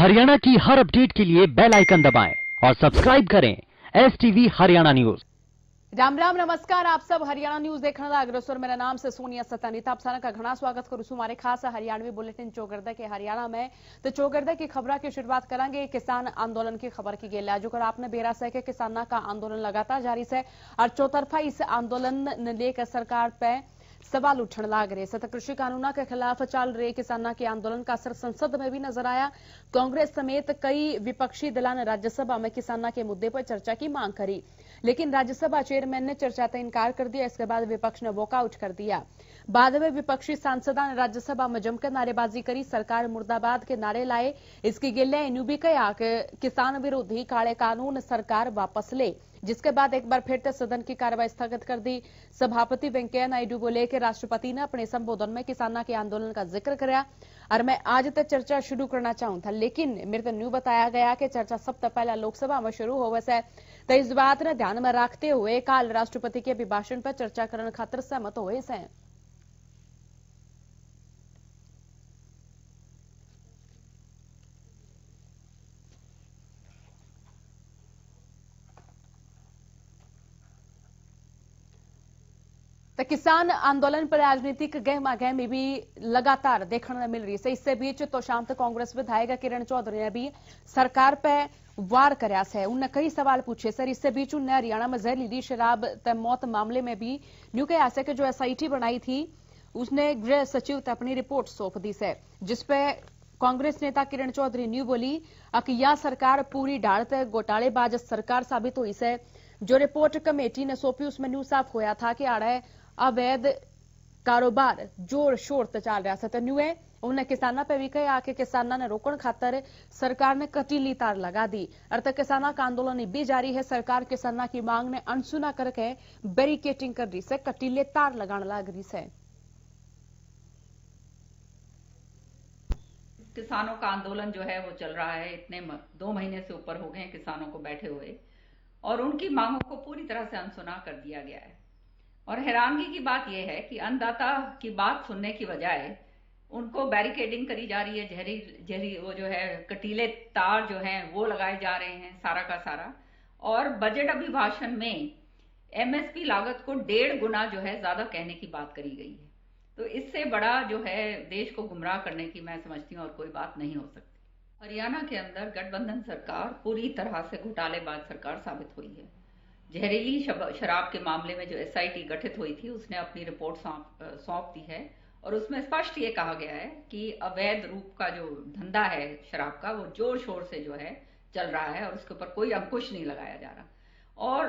हरियाणा की हर अपडेट के लिए बेल आइकन दबाएं और सब्सक्राइब करें STV हरियाणा न्यूज। राम राम नमस्कार। आप सब हरियाणा न्यूज देखने लगे अग्रसर मेरा नाम से सोनिया सतानीता आप सारा का घना स्वागत करूं છું हमारे खास हरियाणवी बुलेटिन चौगरदा के हरियाणा में। तो चौगरदा की खबर की शुरुआत करेंगे किसान आंदोलन की खबर की गेला जो कर आपने बेरा से कि किसानों का आंदोलन लगातार जारी है और चौतरफा इस आंदोलन ने लेकर सरकार पे सवाल उठने लग रहे। सतत कृषि कानूनों के खिलाफ चल रहे किसानों के आंदोलन का असर संसद में भी नजर आया। कांग्रेस समेत कई विपक्षी दलों ने राज्यसभा में किसानों के मुद्दे पर चर्चा की मांग करी, लेकिन राज्यसभा चेयरमैन ने चर्चा से इनकार कर दिया। इसके बाद विपक्ष ने वॉकआउट कर दिया। बाद में विपक्षी सांसदों ने राज्यसभा में जमकर नारेबाजी करी, सरकार मुर्दाबाद के नारे लाए। इसकी गिले इन्हू भी कहा कि किसान विरोधी काले कानून सरकार वापस ले, जिसके बाद एक बार फिर से सदन की कार्रवाई स्थगित कर दी। सभापति वेंकैया नायडू बोले कि राष्ट्रपति ने अपने संबोधन में किसानों के आंदोलन का जिक्र कराया और मैं आज तक चर्चा शुरू करना चाहूं था, लेकिन मेरे तो न्यू बताया गया कि चर्चा सबसे पहले लोकसभा में शुरू होवे से, तो इस बात ने ध्यान में रखते हुए काल राष्ट्रपति के अभिभाषण पर चर्चा करने खातर सहमत हुए से। तो किसान आंदोलन पर राजनीतिक गहमा गहमी भी लगातार देखने मिल रही है। इससे बीच तो शाम तक कांग्रेस विधायक किरण चौधरी ने भी सरकार पर वार कराया है। उनने कई सवाल पूछे सर। इससे बीच उनने हरियाणा में जहरीली शराब तय मौत मामले में भी न्यू कहा है कि जो SIT बनाई थी उसने गृह सचिव तक अपनी रिपोर्ट सौंप दी है, जिसपे कांग्रेस नेता किरण चौधरी न्यू बोली कि यह सरकार पूरी ढाल घोटालेबाज सरकार साबित हुई है। जो रिपोर्ट कमेटी ने सौंपी उसमें न्यू साफ होया था कि आड़े अवैध कारोबार जोर शोर से चल रहा था। न्यू है उन्हें किसानों पर भी कहा कि किसानों ने रोकने खातर सरकार ने कटीली तार लगा दी और तक किसानों का आंदोलन भी जारी है। सरकार किसानों की मांग ने अनसुना करके बैरिकेटिंग कर रही है, कटीले तार लगाने लग रही है। किसानों का आंदोलन जो है वो चल रहा है, इतने 2 महीने से ऊपर हो गए किसानों को बैठे हुए और उनकी मांगों को पूरी तरह से अनसुना कर दिया गया है। और हैरानगी की बात यह है कि अन्नदाता की बात सुनने की बजाय उनको बैरिकेडिंग करी जा रही है, जहरी वो जो है कटीले तार जो हैं वो लगाए जा रहे हैं सारा का सारा। और बजट अभिभाषण में MSP लागत को 1.5 गुना जो है ज्यादा कहने की बात करी गई है। तो इससे बड़ा जो है देश को गुमराह करने की मैं समझती हूँ और कोई बात नहीं हो सकती। हरियाणा के अंदर गठबंधन सरकार पूरी तरह से घोटालेबाज सरकार साबित हुई है। जहरीली शराब के मामले में जो SIT गठित हुई थी उसने अपनी रिपोर्ट सौंप दी है और उसमें स्पष्ट ये कहा गया है कि अवैध रूप का जो धंधा है शराब का वो जोर शोर से जो है चल रहा है और उसके ऊपर कोई अंकुश नहीं लगाया जा रहा। और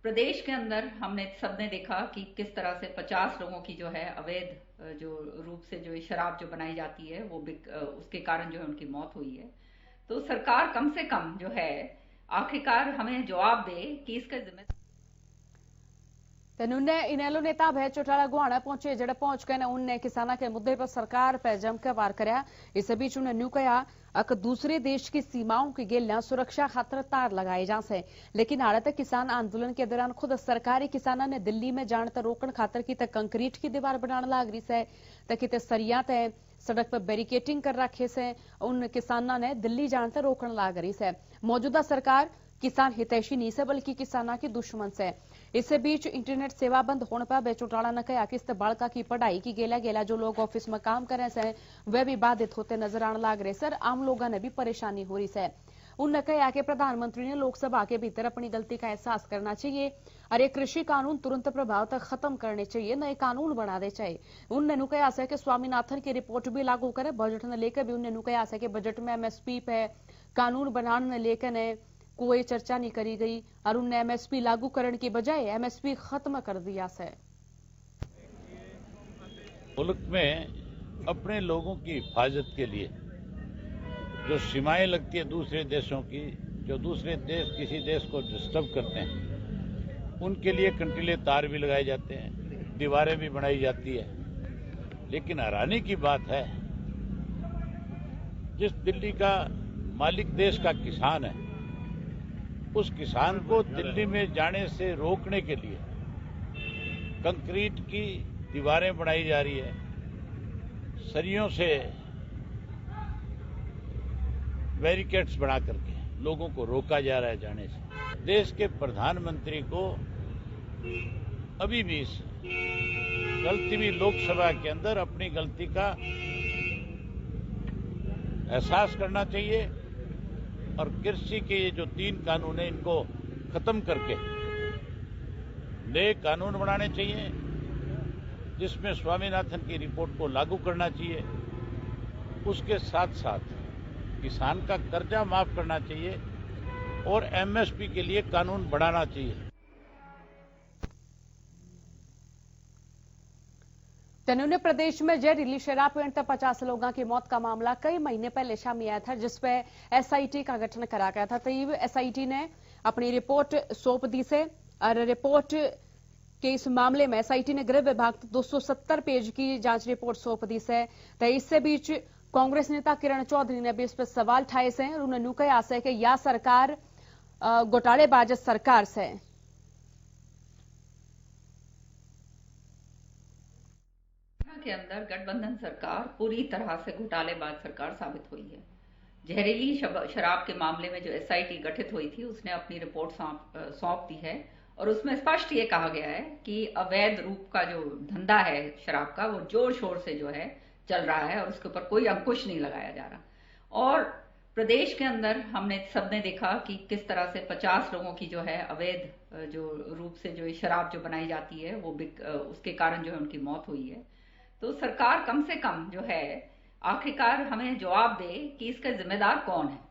प्रदेश के अंदर हमने सबने देखा कि किस तरह से 50 लोगों की जो है अवैध जो रूप से जो शराब जो बनाई जाती है वो उसके कारण जो है उनकी मौत हुई है। तो सरकार कम से कम जो है आखिरकार हमें जवाब दे कि इसका जिम्मेदार इनेलो नेता भय चौटाला गुहाना पहुंचे, जड़े पहुंच गए उनने किसानों के मुद्दे पर सरकार पर जमकर वार कराया। इस बीच उन्हें न्यू कहा कि दूसरे देश की सीमाओं की गेलियां सुरक्षा खातर तार लगाए जा से, लेकिन हालत किसान आंदोलन के दौरान खुद सरकारी किसानों ने दिल्ली में जाने तक रोकन खातर की कंक्रीट की दीवार बनाने लग रही है, तो किते सरिया तय सड़क पर बैरिकेटिंग कर रखे से। उन किसानों ने दिल्ली जाने तक रोकने लग रही है। मौजूदा सरकार किसान हितैषी नहीं से बल्कि किसानों की दुश्मन से। इस बीच इंटरनेट सेवा बंद होने पर बेचौटाला ने कहा कि इस बालका की पढ़ाई की गेला जो लोग ऑफिस में काम कर रहे हैं वे भी बाधित होते नजर आने लग रहे सर। आम लोगों ने भी परेशानी हो रही है। उन्होंने कहा कि प्रधानमंत्री ने लोकसभा के भीतर अपनी गलती का एहसास करना चाहिए और ये कृषि कानून तुरंत प्रभाव तक खत्म करने चाहिए, नए कानून बना दे चाहिए। उन्होंने कहा है कि स्वामीनाथन की रिपोर्ट भी लागू करे। बजट ने लेकर भी उन्होंने कहा है कि बजट में MSP पे कानून बनाने लेकर कोई चर्चा नहीं करी गई और उन्हें MSP लागू करने की बजाय MSP खत्म कर दिया है। मुल्क में अपने लोगों की हिफाजत के लिए जो सीमाएं लगती है दूसरे देशों की, जो दूसरे देश किसी देश को डिस्टर्ब करते हैं, उनके लिए कंटीले तार भी लगाए जाते हैं, दीवारें भी बनाई जाती है। लेकिन हैरानी की बात है, जिस दिल्ली का मालिक देश का किसान है, उस किसान को दिल्ली में जाने से रोकने के लिए कंक्रीट की दीवारें बनाई जा रही है, सरियों से बैरिकेड्स बना करके लोगों को रोका जा रहा है जाने से। देश के प्रधानमंत्री को अभी भी इस गलती हुई लोकसभा के अंदर अपनी गलती का एहसास करना चाहिए और कृषि के ये जो 3 कानून है इनको खत्म करके नए कानून बनाने चाहिए, जिसमें स्वामीनाथन की रिपोर्ट को लागू करना चाहिए। उसके साथ साथ किसान का कर्जा माफ करना चाहिए और एमएसपी के लिए कानून बढ़ाना चाहिए। तनुने प्रदेश में जहरीली शराब पीने से 50 लोगों की मौत का मामला कई महीने पहले सामने आया था, जिस पर एसआईटी का गठन करा गया था। तब एसआईटी ने अपनी रिपोर्ट सौंप दी से और रिपोर्ट के इस मामले में एसआईटी ने गृह विभाग 270 पेज की जांच रिपोर्ट सौंप दी से। तो इससे बीच कांग्रेस नेता किरण चौधरी ने भी इस पर सवाल ठाए से और उन्होंने कहा है कि यह सरकार घोटालेबाज सरकार से के अंदर गठबंधन सरकार पूरी तरह से घोटालेबाज सरकार साबित हुई है। जहरीली शराब के मामले में जो एसआईटी गठित हुई थी उसने अपनी रिपोर्ट सौंप दी है और उसमें स्पष्ट ये कहा गया है कि अवैध रूप का जो धंधा है शराब का वो जोर शोर से जो है चल रहा है और उसके ऊपर कोई अंकुश नहीं लगाया जा रहा। और प्रदेश के अंदर हमने सबने देखा कि किस तरह से 50 लोगों की जो है अवैध जो रूप से जो शराब जो बनाई जाती है वो उसके कारण जो है उनकी मौत हुई है। तो सरकार कम से कम जो है आखिरकार हमें जवाब दे कि इसका जिम्मेदार कौन है।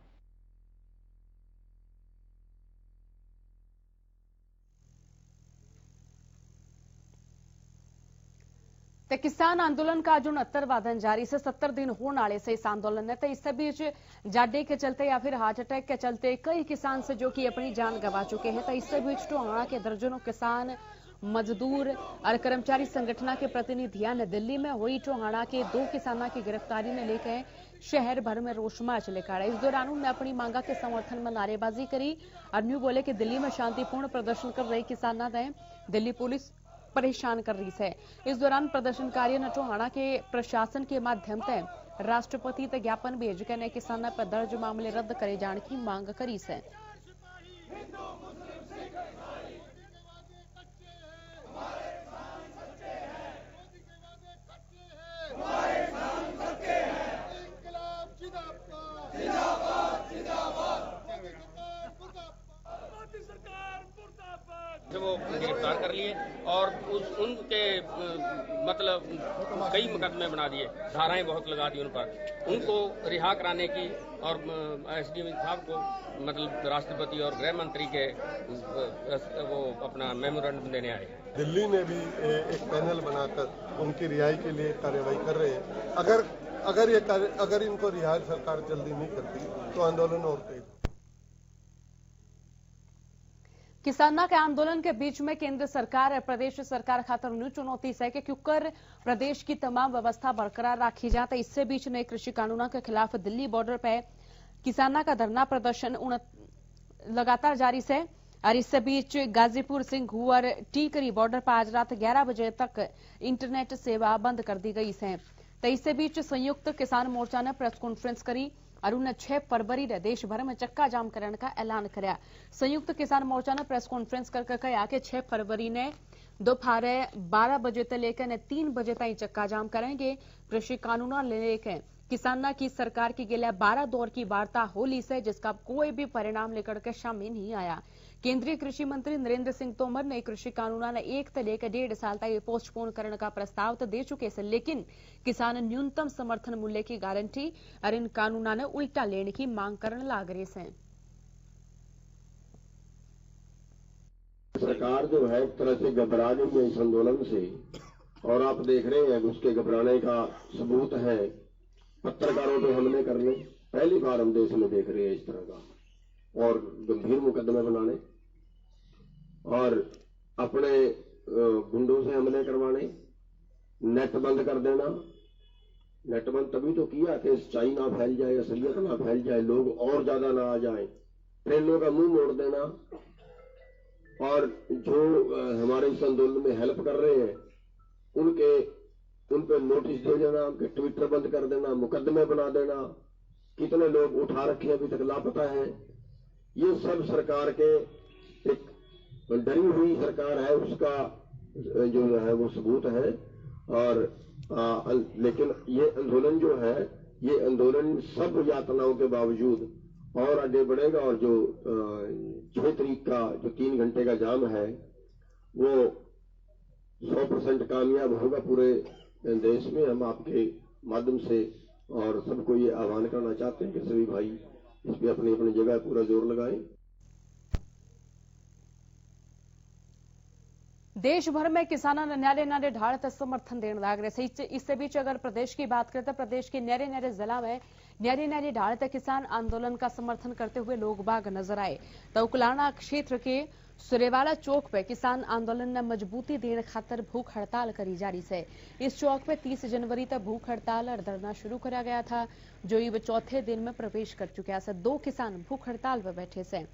ते किसान आंदोलन का जो 69वां दिन जारी से 70 दिन होने वाले से इस आंदोलन ने। तो इससे बीच जाडे के चलते या फिर हार्ट अटैक के चलते कई किसान से जो कि अपनी जान गंवा चुके हैं। तो इससे बीच टोहाना के दर्जनों किसान, मजदूर और कर्मचारी संगठन के प्रतिनिधियां ने दिल्ली में हुई टोहाना के 2 किसानों की गिरफ्तारी ने लेकर शहर भर में रोष मार्च निकाला। इस दौरान उन्होंने अपनी मांगा के समर्थन में नारेबाजी करी और न्यू बोले कि दिल्ली में शांतिपूर्ण प्रदर्शन कर रहे किसानों ने दिल्ली पुलिस परेशान कर रही है। इस दौरान प्रदर्शनकारियों ने टोहाना के प्रशासन के माध्यम से राष्ट्रपति तक ज्ञापन भेज कर किसानों पर दर्ज मामले रद्द करे जाने की मांग करी है। वो गिरफ्तार कर लिए और उनके मतलब कई मुकदमे बना दिए, धाराएं बहुत लगा दी उन पर। उनको रिहा कराने की और एसडीएम साहब को मतलब राष्ट्रपति और गृह मंत्री के वो अपना मेमोरेंडम देने आए। दिल्ली में भी एक पैनल बनाकर उनकी रिहाई के लिए कार्रवाई कर रहे हैं। अगर इनको रिहाई सरकार जल्दी नहीं करती तो आंदोलन और तेज। किसानों के आंदोलन के बीच में केंद्र सरकार और प्रदेश सरकार खातर न्यू चुनौती है कि क्योंकि प्रदेश की तमाम व्यवस्था बरकरार रखी जाए। इससे बीच नए कृषि कानूनों के खिलाफ दिल्ली बॉर्डर पर किसानों का धरना प्रदर्शन लगातार जारी है। और इससे बीच गाजीपुर, सिंघू और टीकरी बॉर्डर पर आज रात 11 बजे तक इंटरनेट सेवा बंद कर दी गई है। तो इससे बीच संयुक्त किसान मोर्चा ने प्रेस कॉन्फ्रेंस करी और उन्हें 6 फरवरी ने देश भर में चक्का जाम करने का ऐलान कराया। संयुक्त किसान मोर्चा ने प्रेस कॉन्फ्रेंस करके कहा कि 6 फरवरी ने दोपहर 12 बजे से लेकर 3 बजे तक चक्का जाम करेंगे। कृषि कानून लेकर किसानों की सरकार की गिला 12 दौर की वार्ता होली से जिसका कोई भी परिणाम लेकर के सामने नहीं आया। केंद्रीय कृषि मंत्री नरेंद्र सिंह तोमर ने कृषि कानून 1 से लेकर 1.5 साल तक पोस्टपोन करने का प्रस्ताव तो दे चुके हैं, लेकिन किसान न्यूनतम समर्थन मूल्य की गारंटी और इन कानूनों ने उल्टा लेने की मांग करने लग रहे हैं। सरकार जो है एक तरह से घबरा गई है इस आंदोलन से, और आप देख रहे हैं उसके घबराने का सबूत है पत्रकारों पे हमले करने। पहली बार हम देश में देख रहे हैं इस तरह का, और गंभीर मुकदमे बनाने और अपने गुंडों से हमले करवाने, नेट बंद कर देना। नेट बंद तभी तो किया कि सच्चाई ना फैल जाए, असलियत ना फैल जाए, लोग और ज्यादा ना आ जाए। ट्रेनों का मुंह मोड़ देना और जो हमारे इस आंदोलन में हेल्प कर रहे हैं उन पे नोटिस दे देना, उनके ट्विटर बंद कर देना, मुकदमे बना देना, कितने लोग उठा रखे अभी तक लापता है। ये सब सरकार के एक डरी हुई सरकार है, उसका जो है वो सबूत है। और लेकिन ये आंदोलन जो है, ये आंदोलन सब यातनाओं के बावजूद और आगे बढ़ेगा। और जो 6 तारीख का जो 3 घंटे का जाम है वो 100% कामयाब होगा पूरे देश में। हम आपके माध्यम से और सबको ये आह्वान करना चाहते हैं कि सभी भाई इसमें अपनी अपनी जगह पूरा जोर लगाएं। देश भर में किसानों ने न्यारे ढाल तक समर्थन देने लग रहे। इससे बीच अगर प्रदेश की बात करें तो प्रदेश के न्यारे जिला में न्यारे ढाल तक किसान आंदोलन का समर्थन करते हुए लोग बाग नजर आए। तो उकलाना क्षेत्र के सुरेवाला चौक पे किसान आंदोलन ने मजबूती देने खातर भूख हड़ताल करी जा रही है। इस चौक पे 30 जनवरी तक भूख हड़ताल और धरना शुरू करा गया था, जो अब चौथे दिन में प्रवेश कर चुका है। 2 किसान भूख हड़ताल पर बैठे से।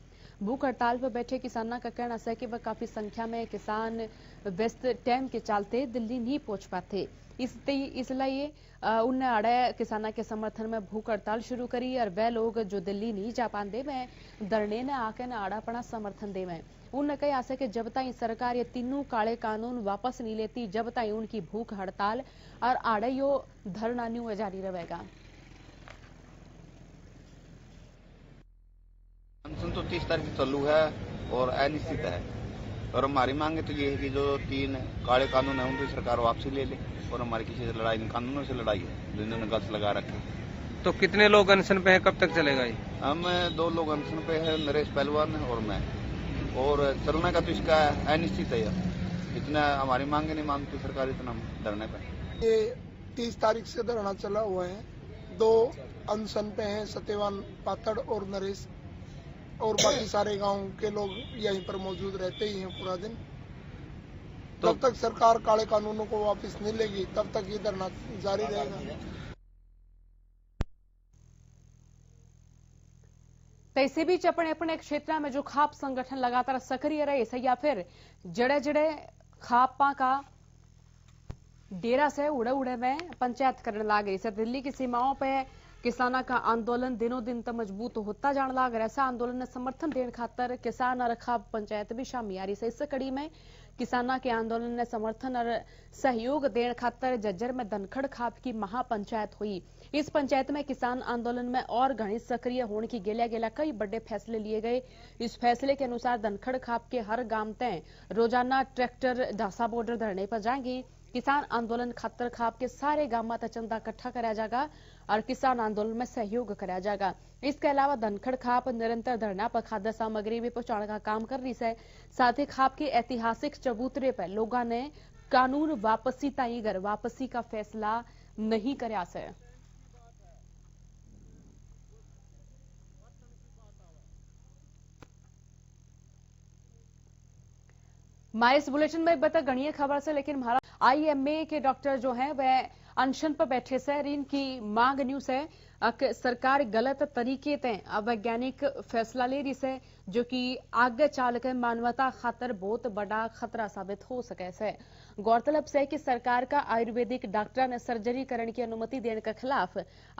भूख हड़ताल पर बैठे किसानों का कहना है कि वह काफी संख्या में किसान व्यस्त टाइम के चलते दिल्ली नहीं पहुंच पाते, इसलिए उनने आड़े किसानों के समर्थन में भूख हड़ताल शुरू करी। और वह लोग जो दिल्ली नहीं जा पाते मैं धरने ने आके न आड़ा अपना समर्थन दे। उन्होंने कहा कि जब तक सरकार ये तीनों काले कानून वापस नहीं लेती, जब तक उनकी भूख हड़ताल और आड़े यो धरना न्यू जारी रहेगा। अनशन तो 30 तारीख चालू है और अनिश्चित है। और हमारी मांगे तो ये है कि जो 3 काले कानून है उनकी सरकार वापसी ले ले और हमारी किसी से लड़ाई इन कानूनों से लड़ाई है जो इन्होंने गलत लगा रखे। तो कितने लोग अनशन पे हैं, कब तक चलेगा ये? हम 2 लोग अनशन पे है, नरेश पहलवान और मैं। और चलने का तो इसका अनिश्चित है। इतना हमारी मांगे नहीं मानती सरकार, इतना हम धरने पे। ये 30 तारीख से धरना चला हुआ है। 2 अनशन पे हैं, सत्यवान पातड़ और नरेश, और बाकी सारे गांव के लोग यहीं पर मौजूद रहते ही हैं पूरा दिन। जब तक सरकार काले कानूनों को वापस नहीं लेगी तब तक ये धरना जारी रहेगा। तो इसी बीच अपने अपने क्षेत्र में जो खाप संगठन लगातार सक्रिय रहे से या फिर जड़े जड़े खापा का डेरा से उड़े उड़े में पंचायत करने लग रही। दिल्ली की सीमाओं पे किसानों का आंदोलन दिनों दिन तो मजबूत होता जाने लग रहा है। ऐसा आंदोलन ने समर्थन देने खातर किसान और खाप पंचायत भी शामिल आ रही है। इस कड़ी में किसानों के आंदोलन ने समर्थन और सहयोग देने खातर जज्जर में धनखड़ खाप की महापंचायत हुई। इस पंचायत में किसान आंदोलन में और घनी सक्रिय होने की गेला कई बड़े फैसले लिए गए। इस फैसले के अनुसार धनखड़ खाप के हर गांव तय रोजाना ट्रैक्टर ढासा बॉर्डर धरने पर जाएंगे। किसान आंदोलन खातर खाप के सारे गांव तक चंदा इकट्ठा कराया जाएगा और किसान आंदोलन में सहयोग कराया जाएगा। इसके अलावा धनखड़ खाप निरंतर धरना पर खाद्य सामग्री भी पहुंचाने का काम कर रही है। साथ ही खाप के ऐतिहासिक चबूतरे पर लोगों ने कानून वापसी ताई घर वापसी का फैसला नहीं कराया है। हमारे इस बुलेटिन में बता गणीय खबर से, लेकिन हमारा IMA के डॉक्टर जो हैं वह अनशन पर बैठे से। इनकी मांग न्यूज है कि सरकार गलत तरीके से अवैज्ञानिक फैसला ले रही है, जो कि आगे चलकर मानवता खातर बहुत बड़ा खतरा साबित हो सके से। गौरतलब है कि सरकार का आयुर्वेदिक डॉक्टर ने सर्जरी करने की अनुमति देने के खिलाफ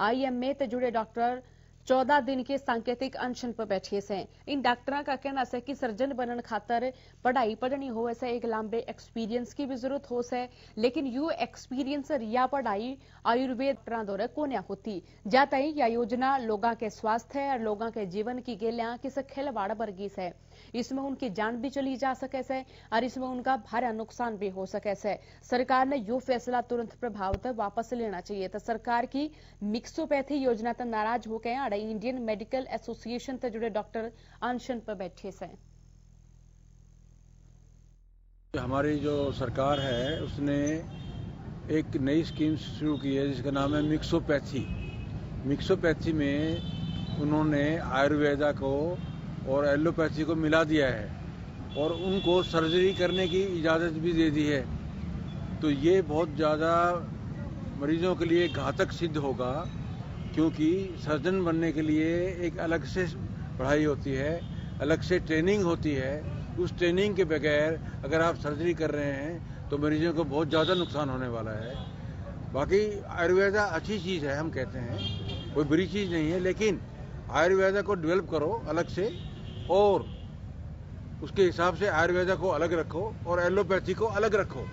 IMA से जुड़े डॉक्टर 14 दिन के सांकेतिक अनशन पर बैठे से। इन डॉक्टरों का कहना है कि सर्जन बनने खातर पढ़ाई पढ़नी हो वैसे एक लंबे एक्सपीरियंस की भी जरूरत हो से, लेकिन यू एक्सपीरियंस या पढ़ाई आयुर्वेद डॉक्टरों द्वारा कोन्या होती जाता ही यह योजना लोगों के स्वास्थ्य और लोगों के जीवन की गेलियां किस खिलवाड़ वर्गी है। इसमें उनकी जान भी चली जा सके से और इसमें उनका भारी नुकसान भी हो सके से। सरकार ने यो फैसला तुरंत प्रभाव तक वापस लेना चाहिए। तो सरकार की मिक्सोपैथी योजना तक नाराज होकर इंडियन मेडिकल एसोसिएशन से जुड़े डॉक्टर अनशन पर बैठे से। हमारी जो सरकार है उसने एक नई स्कीम शुरू की है जिसका नाम है मिक्सोपैथी। मिक्सोपैथी में उन्होंने आयुर्वेदा को और एलोपैथी को मिला दिया है और उनको सर्जरी करने की इजाज़त भी दे दी है। तो ये बहुत ज़्यादा मरीजों के लिए घातक सिद्ध होगा, क्योंकि सर्जन बनने के लिए एक अलग से पढ़ाई होती है, अलग से ट्रेनिंग होती है। उस ट्रेनिंग के बगैर अगर आप सर्जरी कर रहे हैं तो मरीजों को बहुत ज़्यादा नुकसान होने वाला है। बाकी आयुर्वेदा अच्छी चीज़ है, हम कहते हैं, कोई बुरी चीज़ नहीं है, लेकिन आयुर्वेदा को डेवलप करो अलग से और उसके हिसाब से आयुर्वेदा को अलग रखो और एलोपैथी को अलग रखो।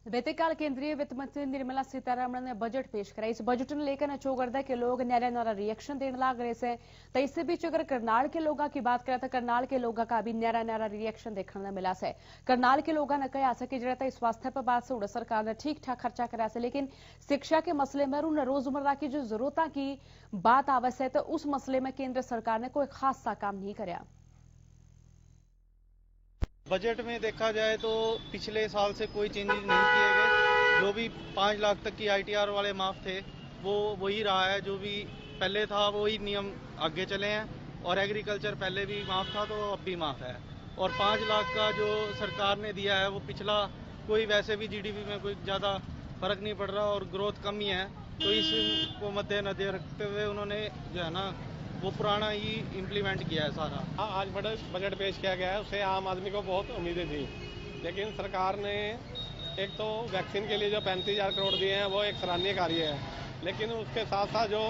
बीते काल केंद्रीय वित्त मंत्री निर्मला सीतारमण ने बजट पेश करा। इस बजट ने लेकर न चौगरदा के लोग न्यारा न्यारा रिएक्शन देने लग रहे से। तो इससे बीच अगर करनाल के लोगों की बात करें तो करनाल के लोगों का भी न्यारा न्यारा रिएक्शन देखने मिला से। करनाल के लोगों ने कहा कि जरा स्वास्थ्य पर बात से उड़ सरकार ने ठीक ठाक खर्चा करा से, लेकिन शिक्षा के मसले में उन रोजमर्रा की जो जरूरत की बात आवश्यक है तो उस मसले में केंद्र सरकार ने कोई खास सा काम नहीं कराया। बजट में देखा जाए तो पिछले साल से कोई चेंजेस नहीं किए गए। जो भी 5 लाख तक की ITR वाले माफ थे वो वही रहा है, जो भी पहले था वही नियम आगे चले हैं। और एग्रीकल्चर पहले भी माफ था तो अब भी माफ है। और 5 लाख का जो सरकार ने दिया है वो पिछला कोई वैसे भी GDP में कोई ज़्यादा फर्क नहीं पड़ रहा और ग्रोथ कम ही है, तो इसको मद्देनजर रखते हुए उन्होंने जो है ना वो पुराना ही इम्प्लीमेंट किया है सारा। आज बजट पेश किया गया है, उससे आम आदमी को बहुत उम्मीदें थी, लेकिन सरकार ने एक तो वैक्सीन के लिए जो 35,000 करोड़ दिए हैं वो एक सराहनीय कार्य है, लेकिन उसके साथ साथ जो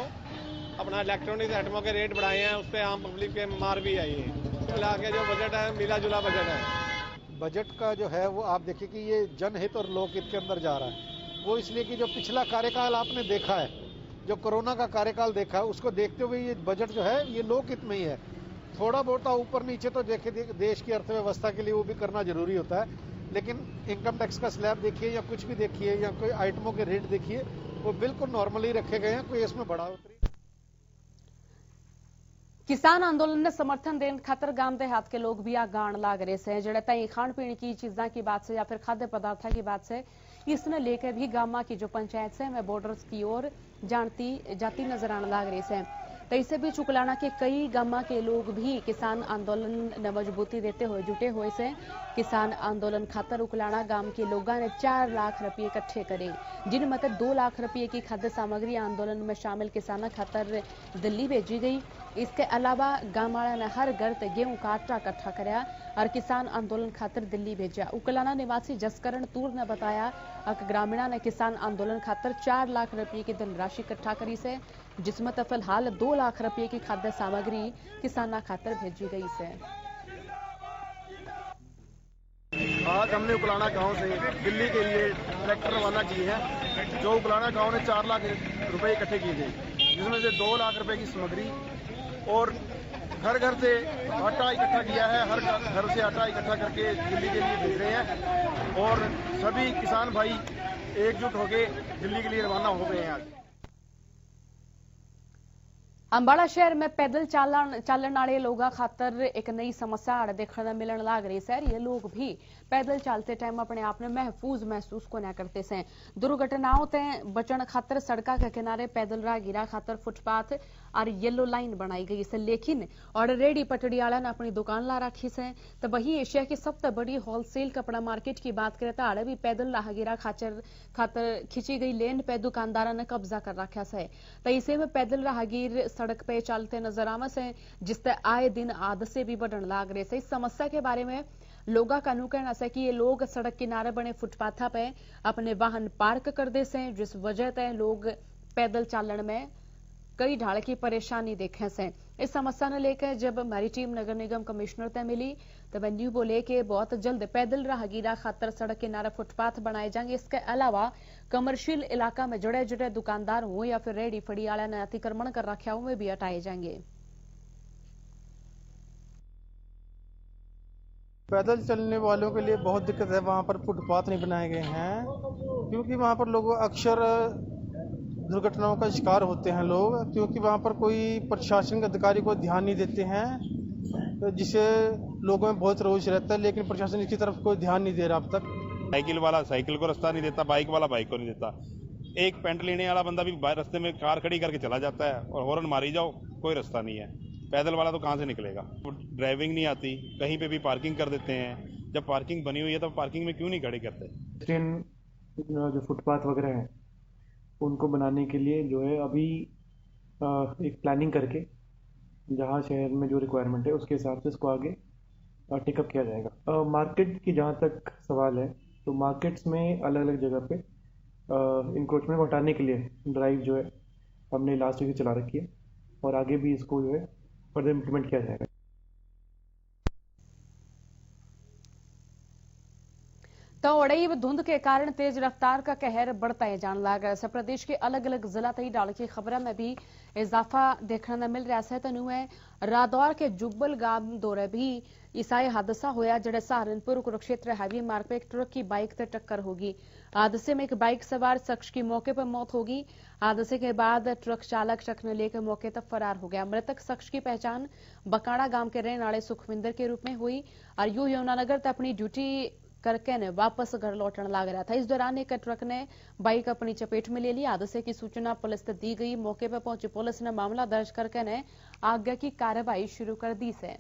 अपना इलेक्ट्रॉनिक आइटमों के रेट बढ़ाए हैं उससे आम पब्लिक के मार भी आई है। मिला के जो बजट है मिला जुला बजट है। बजट का जो है वो आप देखिए कि ये जनहित और लोकहित के अंदर जा रहा है। वो इसलिए कि जो पिछला कार्यकाल आपने देखा है, जो कोरोना का कार्यकाल देखा है, उसको देखते हुए ये बजट जो है ये लोकहित में ही है। थोड़ा बहुत ऊपर नीचे तो देखे देश की अर्थव्यवस्था के लिए वो भी करना जरूरी होता है, लेकिन इनकम टैक्स का स्लैब देखिए या कुछ भी देखिए या कोई आइटमों के रेट देखिए वो बिल्कुल नॉर्मली रखे गए हैं, कोई इसमें बढ़ोतरी। किसान आंदोलन ने समर्थन देने खातर गांव देहात के लोग भी आ गाण लाग रहे से। जड़े तई खान पीने की चीजा की बात से या फिर खाद्य पदार्थ की बात से इसने लेकर भी गामा की जो पंचायत से मैं बॉर्डर्स की ओर जाती नजर आने लग रही से। तो इससे भी उकलाना के कई गामा के लोग भी किसान आंदोलन ने मजबूती देते हुए जुटे हुए से। किसान आंदोलन खातर उकलाना गांव के लोगों ने 4 लाख रुपये इकट्ठे करे, जिनमें 2 लाख रुपये की खाद्य सामग्री आंदोलन में शामिल किसानों खातर दिल्ली भेजी गई। इसके अलावा गांव वाला ने हर घर से गेहूं का आटा इकट्ठा कराया और किसान आंदोलन खातर दिल्ली भेजा। उकलाना निवासी जसकरण तूर ने बताया कि ग्रामीणा ने किसान आंदोलन खातर 4 लाख रुपये की धन राशि इकट्ठा करी से, जिसमें तो फिलहाल 2 लाख रुपये की खाद्य सामग्री किसाना खातर भेजी गई से। आज हमने उकलाना गांव से दिल्ली के लिए ट्रैक्टर रवाना किए हैं। जो उकलाना गांव ने 4 लाख रुपए इकट्ठे किए थे, जिसमें से 2 लाख रुपए की सामग्री और घर घर से आटा इकट्ठा किया है। हर घर से आटा इकट्ठा करके दिल्ली के लिए भेज रहे हैं और सभी किसान भाई एकजुट होकर दिल्ली के लिए रवाना हो गए हैं। आज अंबाला शहर में पैदल चालन वाले लोगों खातर एक नई समस्या देखने मिलने लग रही है। ये लोग भी पैदल चलते टाइम अपने आप में महफूज महसूस को न करते से। दुर्घटनाओं से बचन खातर सड़का के किनारे पैदल राहगीरा खातर फुटपाथ और येलो लाइन बनाई गई है, लेकिन और रेडी पटड़ी वाला ने अपनी दुकान ला रखी से। तो वही एशिया की सबसे बड़ी होलसेल कपड़ा मार्केट की बात करें तो आड़े भी पैदल राहगीरा खातर खिंची गई लेन पे दुकानदारा ने कब्जा कर रखा है। तो इसे में पैदल राहगीर सड़क पे चलते नजर आवे से, जिससे आए दिन हादसे भी बढ़ने लग रहे से। इस समस्या के बारे में लोगों का नु कहना है कि ये लोग सड़क किनारे बने फुटपाथा पे अपने वाहन पार्क कर दे से, जिस वजह से लोग पैदल चालन में कई ढाल की परेशानी देखे से। इस समस्या ने लेकर जब मैरीटाइम नगर निगम कमिश्नर तय मिली तो वह न्यू बोले कि बहुत जल्द पैदल राहगीरा खातर सड़क किनारे फुटपाथ बनाए जाएंगे। इसके अलावा कमर्शियल इलाका में जुड़े जुड़े दुकानदार हो या फिर रेडी फड़ी वाला ने अतिक्रमण कर रखा हो वे भी हटाए जाएंगे। पैदल चलने वालों के लिए बहुत दिक्कत है। वहाँ पर फुटपाथ नहीं बनाए गए हैं क्योंकि वहाँ पर लोग अक्सर दुर्घटनाओं का शिकार होते हैं लोग, क्योंकि वहाँ पर कोई प्रशासनिक अधिकारी को ध्यान नहीं देते हैं, जिससे लोगों में बहुत रोष रहता है, लेकिन प्रशासन इसकी तरफ कोई ध्यान नहीं दे रहा अब तक। साइकिल वाला साइकिल को रास्ता नहीं देता, बाइक वाला बाइक को नहीं देता। एक पेंट लेने वाला बंदा भी रास्ते में कार खड़ी करके चला जाता है और हॉर्न मारी जाओ, कोई रास्ता नहीं है। पैदल वाला तो कहाँ से निकलेगा। ड्राइविंग नहीं आती, कहीं पे भी पार्किंग कर देते हैं। जब पार्किंग बनी हुई है तो पार्किंग में क्यों नहीं खड़े करते। जो फुटपाथ वगैरह है उनको बनाने के लिए जो है अभी एक प्लानिंग करके जहाँ शहर में जो रिक्वायरमेंट है उसके हिसाब से इसको आगे टेकअप किया जाएगा। मार्केट की जहाँ तक सवाल है, तो मार्केट्स में अलग अलग जगह पे इंक्रोचमेंट को हटाने के लिए ड्राइव जो है हमने लास्ट वीक चला रखी है और आगे भी इसको जो है फर्दर इम्प्लीमेंट किया जाएगा। तो उड़ई धुंध के कारण तेज रफ्तार का कहर बढ़ता है जान लग रहा है। प्रदेश के अलग अलग जिला तई डाल की खबर में भी इजाफा देखने मिल रहा है। तनु है रादौर के जुब्बल गांव दौरे भी ईसाई हादसा होया जड़े सहारनपुर कुरुक्षेत्र हाईवे मार्ग पर एक ट्रक की बाइक से टक्कर होगी। हादसे में एक बाइक सवार शख्स की मौके पर मौत होगी। हादसे के बाद ट्रक चालक ट्रक ने लेकर मौके तक फरार हो गया। मृतक शख्स की पहचान बकाड़ा गांव के रहने वाले सुखविंदर के रूप में हुई और यू यमुनानगर तक अपनी ड्यूटी करके ने वापस घर लौटने लग रहा था। इस दौरान एक ट्रक ने बाइक अपनी चपेट में ले ली। हादसे की सूचना पुलिस को दी गई। मौके पर पहुंची पुलिस ने मामला दर्ज करके ने आगे की कार्रवाई शुरू कर दी है।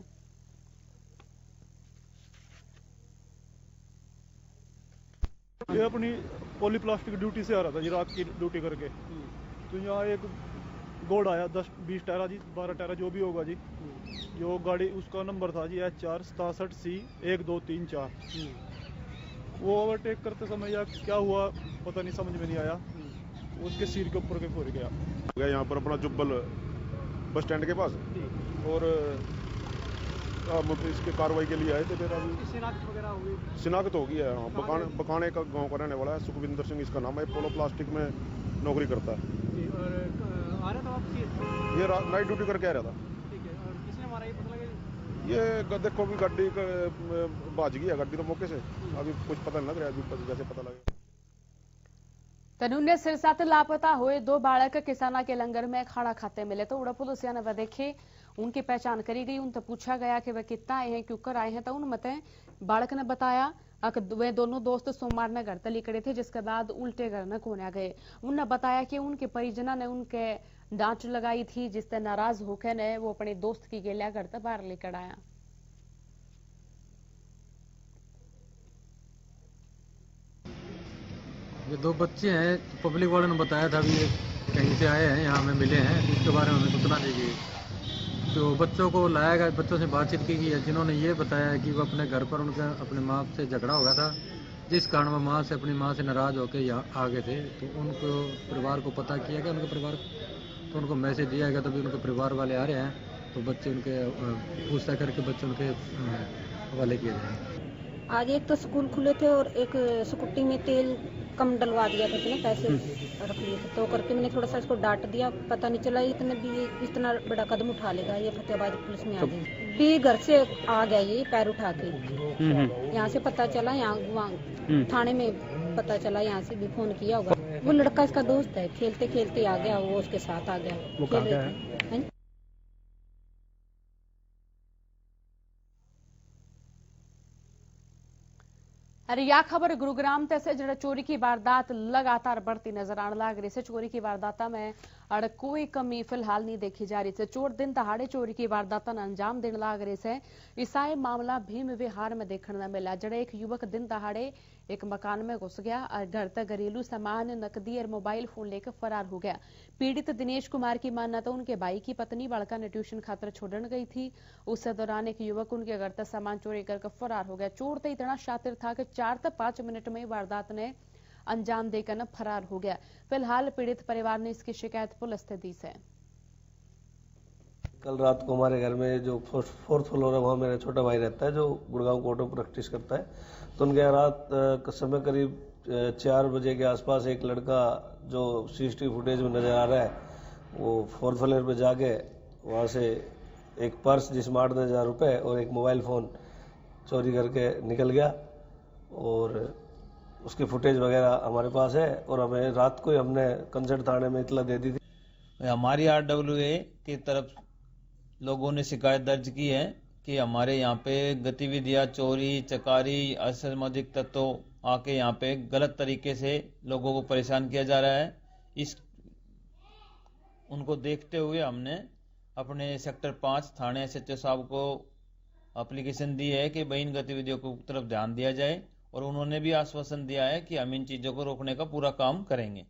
ये अपनी पॉलीप्लास्टिक ड्यूटी से आ रहा था जी, रात की ड्यूटी करके। तो यहाँ एक गोड़ आया 10-20 टायरा जी, 12 टायरा जो भी होगा जी। जो गाड़ी उसका नंबर था जी H467C1234। वो ओवरटेक करते समय या क्या हुआ पता नहीं, समझ में नहीं आया। उसके सिर के ऊपर के फोड़ गया। यहाँ पर अपना जुब्बल बस स्टैंड के पास और इसके कार्रवाई के लिए आए थे। फिर अभी शिनाख्त हो गई है। बकाने का गांव का रहने वाला है, सुखविंदर सिंह इसका नाम है। पोलो प्लास्टिक में नौकरी करता है। ये नाइट ड्यूटी करके आ रहा था। ये देखो भी गाड़ी भाज गई है गाड़ी तो मौके से। अभी कुछ पता नहीं लग रहा है, अभी जैसे पता लगे। तनुने सिरसा से लापता हुए 2 बालक किसाना के लंगर में खाना खाते मिले। तो उड़ा पुलिस ने वह देखे, उनकी पहचान करी गई। उनसे पूछा गया कि वह कितना आए हैं, क्यों कर आए हैं। तो उन मते बालक ने बताया कि वे दोनों दोस्त सोमवार ने घर तली करे थे, जिसके बाद उल्टे घर न कोने गए। उनने बताया कि उनके परिजना ने उनके डांट लगाई थी, जिससे नाराज होकर ने वो अपने दोस्त की गेलिया घर तक बाहर लेकर आया। ये 2 बच्चे हैं, पब्लिक वालों ने बताया था भी ये कहीं से आए हैं, यहाँ में मिले हैं, इसके बारे में हमें सूचना दी गई। तो बच्चों को लाया गया, बच्चों से बातचीत की गई है, जिन्होंने ये बताया है कि वो अपने घर पर उनका अपने माँ से झगड़ा हो गया था, जिस कारण वो अपनी माँ से नाराज होकर यहाँ आ गए थे। तो उनको परिवार को पता किया गया, उनके परिवार तो उनको मैसेज दिया गया। तभी उनके परिवार वाले आ रहे हैं, तो बच्चे उनके पूछता करके बच्चे उनके हवाले किए जाएंगे। आज एक तो स्कूल खुले थे और एक स्कूटी में तेल कम डलवा दिया था, इतने पैसे रख लिए थे। तो करके मैंने थोड़ा सा इसको डांट दिया, पता नहीं चला इतने भी इतना बड़ा कदम उठा लेगा। ये फतेहाबाद पुलिस में आ गई भी, घर से आ गया ये पैर उठा के। यहाँ से पता चला, यहाँ थाने में पता चला, यहाँ से भी फोन किया होगा। वो लड़का इसका दोस्त है, खेलते खेलते आ गया, वो उसके साथ आ गया। वो कहाँ का है? अरे या खबर गुरुग्राम तैसे जड़ा चोरी की वारदात लगातार बढ़ती नजर आने लग रही है। चोरी की वारदात में अड़ कोई कमी फिलहाल नहीं देखी जा रही है। चोर दिन दहाड़े चोरी की वारदात अंजाम देने लग रही है। ईसाई मामला भीम विहार में देखने मिला, जड़े एक युवक दिन दहाड़े एक मकान में घुस गया और घर तक घरेलू सामान, नकदी और मोबाइल फोन लेकर फरार हो गया। पीड़ित दिनेश कुमार की मानना तो उनके भाई की पत्नी बालका ने ट्यूशन खातर छोड़न गई थी। उस दौरान एक युवक उनके घर तक सामान चोरी करके फरार हो गया। चोर तो इतना शातिर था कि 4 से 5 मिनट में वारदात ने अंजाम देकर न फरार हो गया। फिलहाल पीड़ित परिवार ने इसकी शिकायत पुलिस से दी है। कल रात को हमारे घर में जो 4th फ्लोर है, वहाँ मेरा छोटा भाई रहता है जो गुड़गांव कोर्ट में प्रैक्टिस करता है। तो उनके रात का समय करीब 4 बजे के आसपास एक लड़का जो CCTV फुटेज में नजर आ रहा है, वो 4th फ्लोर पे जाके वहाँ से एक पर्स जिसमें 8-10 रुपये और एक मोबाइल फ़ोन चोरी करके निकल गया। और उसकी फुटेज वगैरह हमारे पास है और हमें रात को ही हमने कंसर्ट थाने में इतला दे दी थी। हमारी RWA की तरफ लोगों ने शिकायत दर्ज की है कि हमारे यहाँ पे गतिविधियां, चोरी चकारी, असामाजिक तत्वों आके यहाँ पे गलत तरीके से लोगों को परेशान किया जा रहा है। उनको देखते हुए हमने अपने सेक्टर 5 थाने SHO साहब को एप्लीकेशन दी है कि भाई इन गतिविधियों की तरफ ध्यान दिया जाए, और उन्होंने भी आश्वासन दिया है कि हम इन चीजों को रोकने का पूरा काम करेंगे।